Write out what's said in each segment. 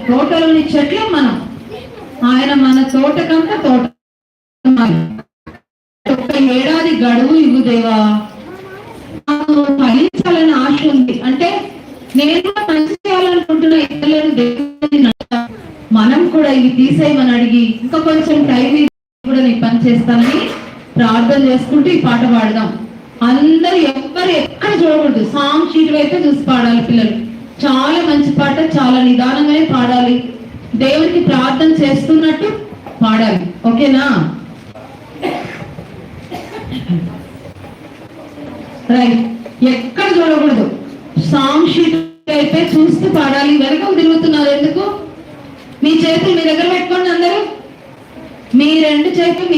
తోటలోని చెట్లే మనం. ఆయన మన తోటకంతా తోట. ఒక్క ఏడాది గడువు ఇవ్వు దేవా, నాకు ఫలించాలని ఆశ ఉంది. అంటే నేను కూడా మంచి చేయాలనుకుంటున్నా, ఇతరులను మనం కూడా ఇవి తీసేయమని అడిగి ఇంకా కొంచెం టైం కూడా నేను పని చేస్తానని ప్రార్థన చేసుకుంటూ ఈ పాట పాడదాం. అందరు ఎవ్వరు ఎక్కడ చూడకూడదు, సాంగ్ షీట్ వైపే చూసి పాడాలి పిల్లలు. చాలా మంచి పాట, చాలా నిదానంగానే పాడాలి, దేవునికి ప్రార్థన చేస్తున్నట్టు పాడాలి. ఓకేనా? రైట్. ఎక్కడ చూడకూడదు, సాంగ్ షీట్ వైపే చూస్తూ పాడాలి. వెనక తిరుగుతున్నారు ఎందుకు? మీ చేతులు మీ దగ్గర పెట్టుకోండి. అందరూ మీ రెండు చేతులు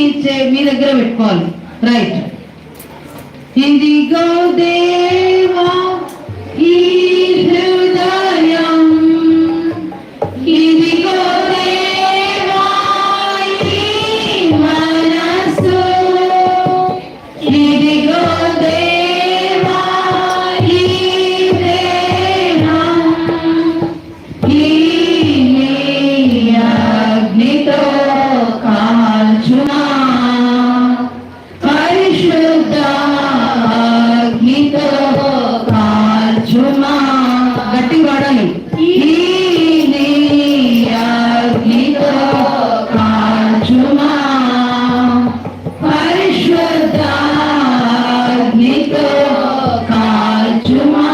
మీ దగ్గర పెట్టుకోవాలి. రైట్. ఇదిగో దేవా ఈ హృదయం, ఇదిగో దేవా ఈ మనసు, ఇదిగో దేవా ఈ దేహం, ఈ అగ్నితో కాల్చుమా, పరిశుద్ధ అగ్నితో కాల్చుమా. గట్టి వాడాలి. ఈ అగ్నితో కాల్చుమా, పరిశుద్ధ అగ్నితో కాల్చుమా.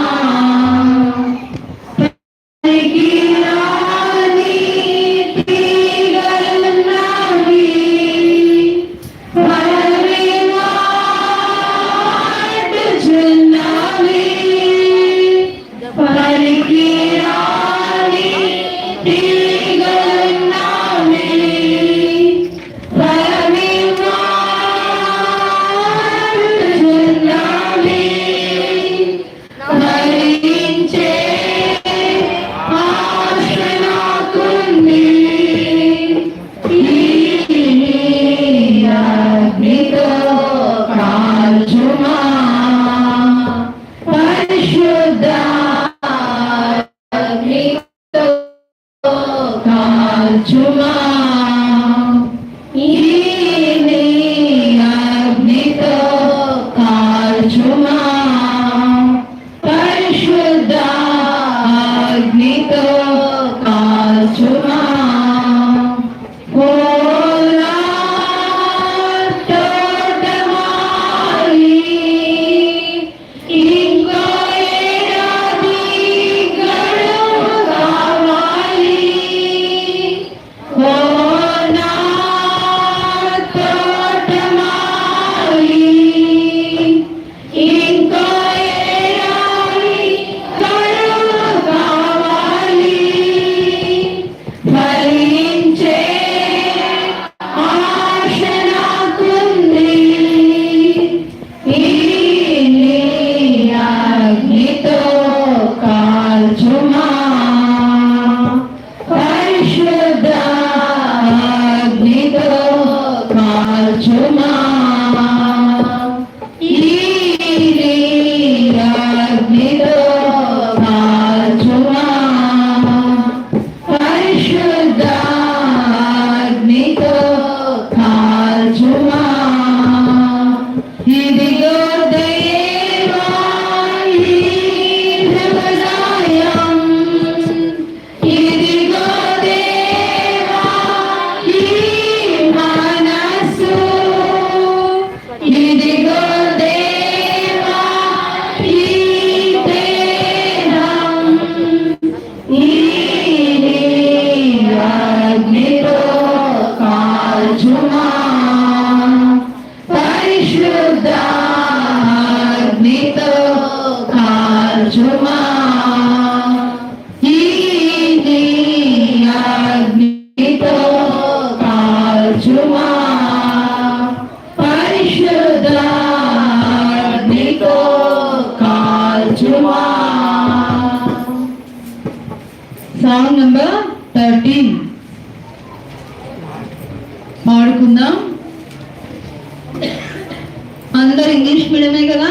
Song number 13. పాడుకుందాం. అందరు ఇంగ్లీష్ మీడియమే కదా?